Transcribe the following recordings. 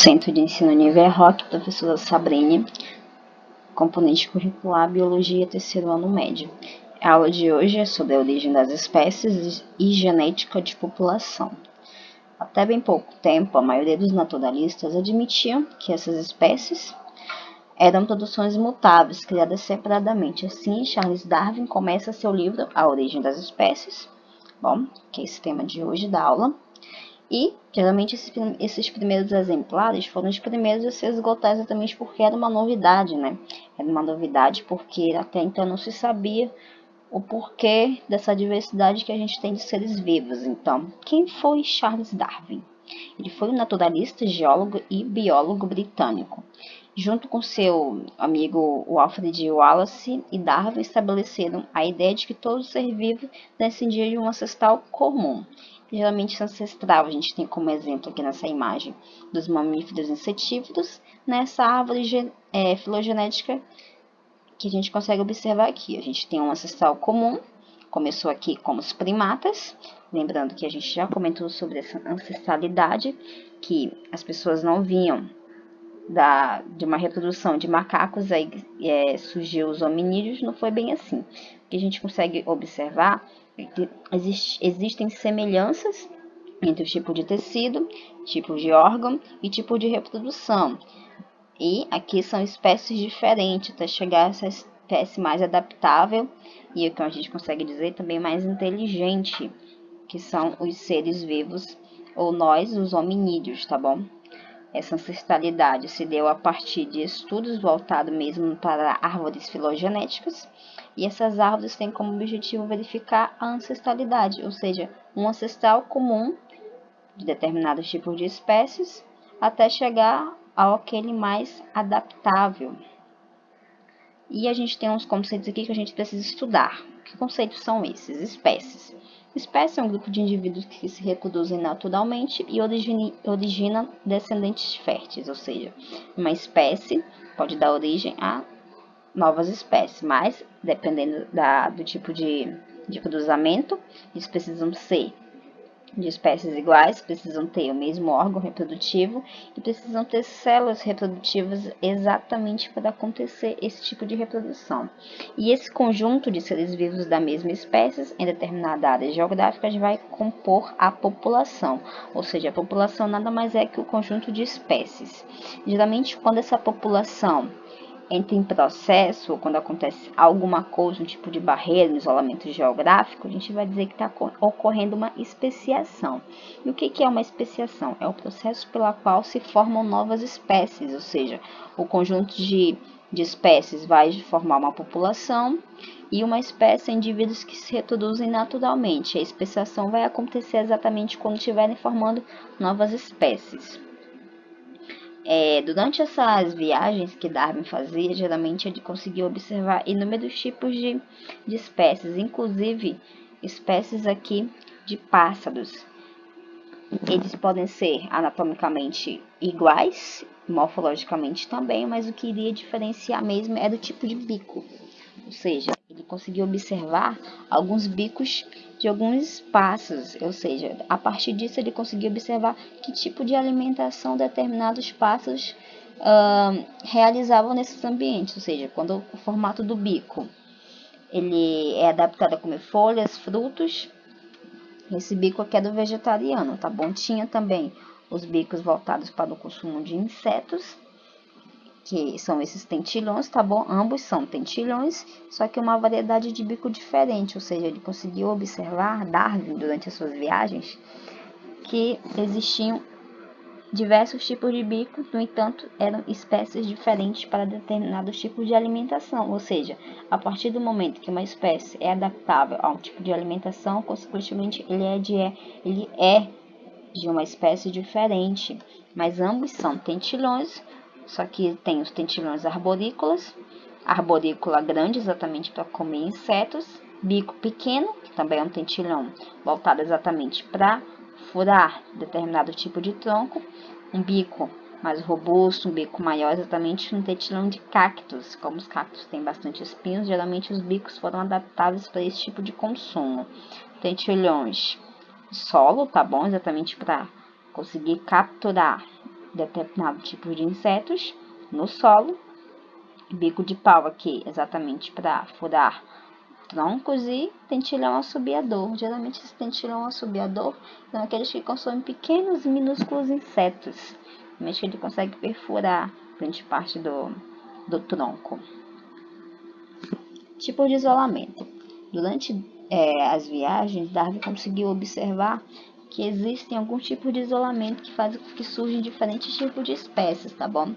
Centro de Ensino Univerrock, professora Sabrine, componente curricular Biologia, terceiro ano médio. A aula de hoje é sobre a origem das espécies e genética de população. Até bem pouco tempo, a maioria dos naturalistas admitiam que essas espécies eram produções mutáveis, criadas separadamente. Assim, Charles Darwin começa seu livro A Origem das Espécies, que é esse tema de hoje da aula. E, geralmente, esses primeiros exemplares foram os primeiros a se esgotar exatamente porque era uma novidade, né? Era uma novidade porque até então não se sabia o porquê dessa diversidade que a gente tem de seres vivos. Então, quem foi Charles Darwin? Ele foi um naturalista, geólogo e biólogo britânico. Junto com seu amigo Alfred Wallace e Darwin estabeleceram a ideia de que todo ser vivo descendia de um ancestral comum. Geralmente ancestral, a gente tem como exemplo aqui nessa imagem dos mamíferos insetívoros, nessa árvore filogenética que a gente consegue observar aqui. A gente tem um ancestral comum, começou aqui como os primatas, lembrando que a gente já comentou sobre essa ancestralidade, que as pessoas não vinham de uma reprodução de macacos, aí surgiu os hominídeos, não foi bem assim. O que a gente consegue observar é que existem semelhanças entre o tipo de tecido, tipo de órgão e tipo de reprodução. E aqui são espécies diferentes, até chegar a essa espécie mais adaptável e o que a gente consegue dizer também mais inteligente, que são os seres vivos, ou nós, os hominídeos, tá bom? Essa ancestralidade se deu a partir de estudos voltados mesmo para árvores filogenéticas, e essas árvores têm como objetivo verificar a ancestralidade, ou seja, um ancestral comum de determinados tipos de espécies, até chegar àquele mais adaptável. E a gente tem uns conceitos aqui que a gente precisa estudar. Que conceitos são esses? Espécies. Espécie é um grupo de indivíduos que se reproduzem naturalmente e origina descendentes férteis, ou seja, uma espécie pode dar origem a novas espécies, mas dependendo do tipo de cruzamento, eles precisam ser de espécies iguais, precisam ter o mesmo órgão reprodutivo e precisam ter células reprodutivas exatamente para acontecer esse tipo de reprodução. E esse conjunto de seres vivos da mesma espécie em determinada área geográfica vai compor a população, ou seja, a população nada mais é que o conjunto de espécies. Geralmente, quando essa população entra em processo, ou quando acontece alguma coisa, um tipo de barreira, um isolamento geográfico, a gente vai dizer que está ocorrendo uma especiação. E o que é uma especiação? É o processo pela qual se formam novas espécies, ou seja, o conjunto de espécies vai formar uma população e uma espécie é indivíduos que se reproduzem naturalmente. A especiação vai acontecer exatamente quando estiverem formando novas espécies. Durante essas viagens que Darwin fazia, geralmente ele conseguia observar inúmeros tipos de espécies, inclusive espécies aqui de pássaros. Eles podem ser anatomicamente iguais, morfologicamente também, mas o que iria diferenciar mesmo era o tipo de bico. Ou seja, ele conseguiu observar alguns bicos de alguns pássaros, ou seja, a partir disso ele conseguiu observar que tipo de alimentação determinados pássaros realizavam nesses ambientes, ou seja, quando o formato do bico ele é adaptado a comer folhas, frutos. Esse bico aqui é do vegetariano, tá bom? Tinha também os bicos voltados para o consumo de insetos, que são esses tentilhões, tá bom? Ambos são tentilhões, só que uma variedade de bico diferente, ou seja, ele conseguiu observar, Darwin, durante as suas viagens, que existiam diversos tipos de bico, no entanto, eram espécies diferentes para determinados tipos de alimentação, ou seja, a partir do momento que uma espécie é adaptável a um tipo de alimentação, consequentemente, ele é de uma espécie diferente, mas ambos são tentilhões. Só que tem os tentilhões arborícolas, arborícola grande exatamente para comer insetos, bico pequeno, que também é um tentilhão voltado exatamente para furar determinado tipo de tronco, um bico mais robusto, um bico maior exatamente um tentilhão de cactos. Como os cactos têm bastante espinhos, geralmente os bicos foram adaptáveis para esse tipo de consumo. Tentilhões solo, tá bom? Exatamente para conseguir capturar determinado tipo de insetos no solo. Bico de pau aqui, exatamente para furar troncos, e tentilhão assobiador. Geralmente esse tentilhão assobiador são aqueles que consomem pequenos e minúsculos insetos, mas que ele consegue perfurar grande parte do tronco. Tipo de isolamento. Durante as viagens, Darwin conseguiu observar que existem alguns tipos de isolamento que fazem com que surjam diferentes tipos de espécies, tá bom?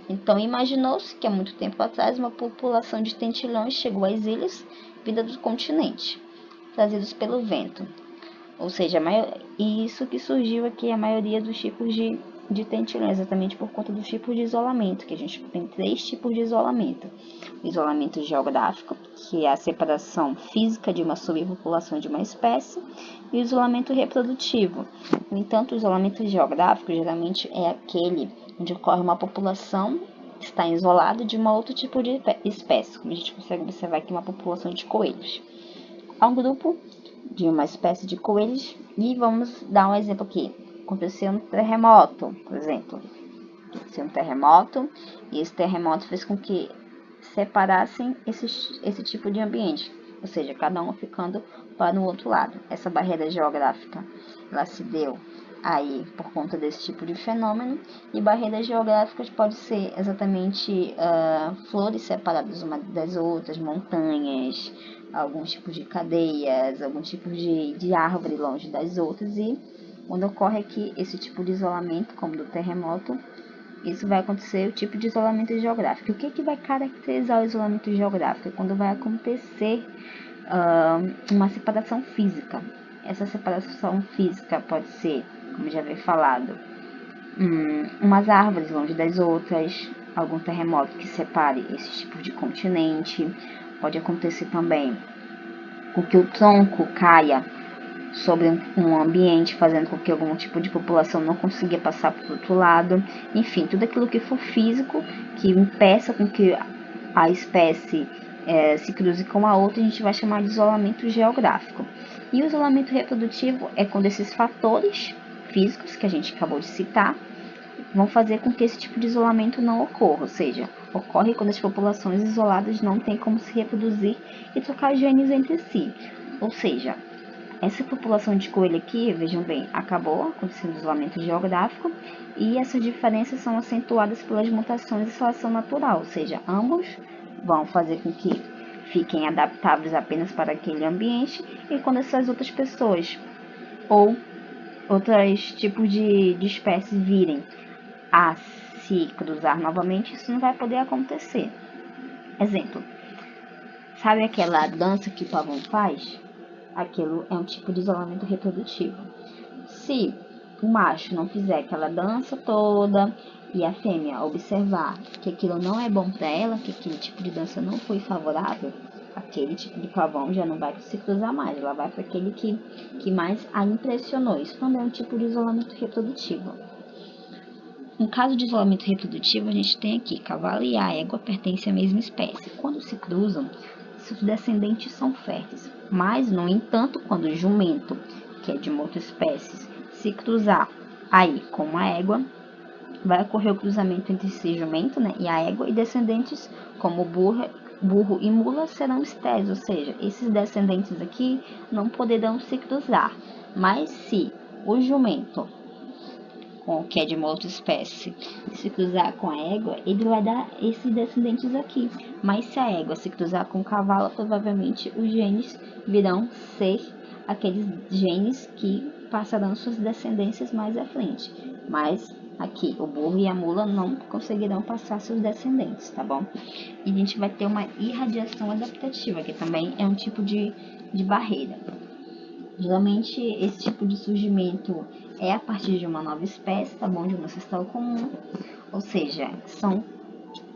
Então, imaginou-se que há muito tempo atrás uma população de tentilhões chegou às ilhas vinda do continente, trazidos pelo vento. Ou seja, isso que surgiu aqui, a maioria dos tipos de tentilhões, exatamente por conta do tipo de isolamento, que a gente tem 3 tipos de isolamento. O isolamento geográfico, que é a separação física de uma subpopulação de uma espécie, e o isolamento reprodutivo. No entanto, o isolamento geográfico geralmente é aquele onde ocorre uma população está isolada de um outro tipo de espécie, como a gente consegue observar aqui uma população de coelhos. Há um grupo de uma espécie de coelhos, e vamos dar um exemplo aqui. Aconteceu um terremoto, por exemplo. Aconteceu um terremoto, e esse terremoto fez com que separassem esse tipo de ambiente, ou seja, cada um ficando para o outro lado. Essa barreira geográfica, ela se deu aí por conta desse tipo de fenômeno, e barreiras geográficas pode ser exatamente flores separadas umas das outras, montanhas, algum tipo de cadeias, algum tipo de árvore longe das outras, e quando ocorre aqui esse tipo de isolamento, como do terremoto, isso vai acontecer o tipo de isolamento geográfico. O que vai caracterizar o isolamento geográfico? Quando vai acontecer uma separação física. Essa separação física pode ser, como já havia falado, umas árvores longe das outras, algum terremoto que separe esse tipo de continente. Pode acontecer também com que o tronco caia sobre um ambiente, fazendo com que algum tipo de população não consiga passar para o outro lado. Enfim, tudo aquilo que for físico, que impeça com que a espécie se cruze com a outra, a gente vai chamar de isolamento geográfico. E o isolamento reprodutivo é quando esses fatores físicos que a gente acabou de citar vão fazer com que esse tipo de isolamento não ocorra, ou seja, ocorre quando as populações isoladas não têm como se reproduzir e trocar genes entre si. Ou seja, essa população de coelho aqui, vejam bem, acabou acontecendo isolamento geográfico, e essas diferenças são acentuadas pelas mutações de seleção natural, ou seja, ambos vão fazer com que fiquem adaptáveis apenas para aquele ambiente, e quando essas outras pessoas ou outros tipos de espécies virem a se cruzar novamente, isso não vai poder acontecer. Exemplo, sabe aquela dança que o pavão faz? Aquilo é um tipo de isolamento reprodutivo. Se o macho não fizer aquela dança toda e a fêmea observar que aquilo não é bom para ela, que aquele tipo de dança não foi favorável, aquele tipo de pavão já não vai se cruzar mais, ela vai para aquele que mais a impressionou. Isso também é um tipo de isolamento reprodutivo. No caso de isolamento reprodutivo, a gente tem aqui cavalo e a égua pertencem à mesma espécie. Quando se cruzam, seus descendentes são férteis. Mas, no entanto, quando o jumento, que é de uma outra espécie, se cruzar aí com a égua, vai ocorrer o cruzamento entre esse jumento, né, e a égua, e descendentes como burro e mula serão estéreis, ou seja, esses descendentes aqui não poderão se cruzar. Mas se o jumento, que é de uma outra espécie, se cruzar com a égua, ele vai dar esses descendentes aqui. Mas se a égua se cruzar com o cavalo, provavelmente os genes virão ser aqueles genes que passarão suas descendências mais à frente. Mas aqui, o burro e a mula não conseguirão passar seus descendentes, tá bom? E a gente vai ter uma irradiação adaptativa, que também é um tipo de barreira. Geralmente, esse tipo de surgimento é a partir de uma nova espécie, tá bom? De um ancestral comum. Ou seja, são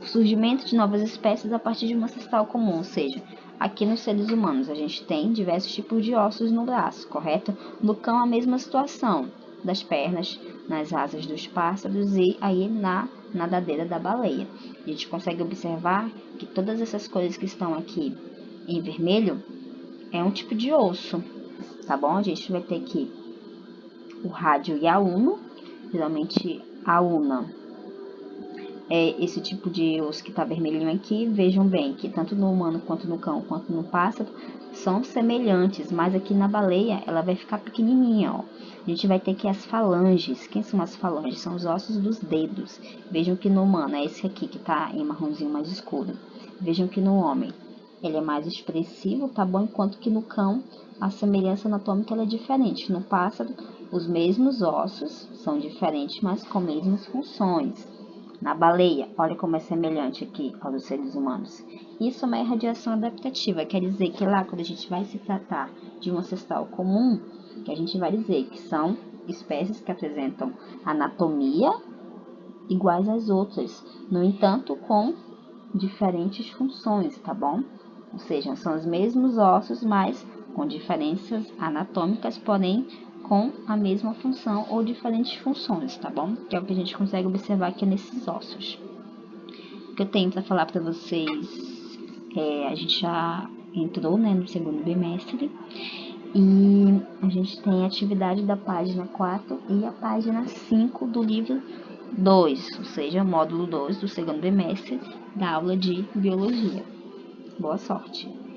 surgimento de novas espécies a partir de um ancestral comum. Ou seja, aqui nos seres humanos a gente tem diversos tipos de ossos no braço, correto? No cão, a mesma situação, das pernas, nas asas dos pássaros e aí na nadadeira da baleia. A gente consegue observar que todas essas coisas que estão aqui em vermelho é um tipo de osso. Tá bom? A gente vai ter aqui o rádio e a uno. Geralmente aluna. Esse tipo de osso que está vermelhinho aqui, vejam bem que tanto no humano quanto no cão, quanto no pássaro, são semelhantes, mas aqui na baleia ela vai ficar pequenininha, ó. A gente vai ter aqui as falanges. Quem são as falanges? São os ossos dos dedos. Vejam que no humano é esse aqui que está em marronzinho mais escuro. Vejam que no homem ele é mais expressivo, tá bom? Enquanto que no cão a semelhança anatômica ela é diferente. No pássaro, os mesmos ossos são diferentes, mas com mesmas funções. Na baleia, olha como é semelhante aqui aos seres humanos. Isso é uma irradiação adaptativa, quer dizer que lá quando a gente vai se tratar de um ancestral comum, que a gente vai dizer que são espécies que apresentam anatomia iguais às outras, no entanto com diferentes funções, tá bom? Ou seja, são os mesmos ossos, mas com diferenças anatômicas, porém com a mesma função ou diferentes funções, tá bom? Que é o que a gente consegue observar aqui nesses ossos. O que eu tenho para falar para vocês a gente já entrou, né, no segundo bimestre e a gente tem a atividade da página 4 e a página 5 do livro 2, ou seja, módulo 2 do segundo bimestre da aula de biologia. Boa sorte!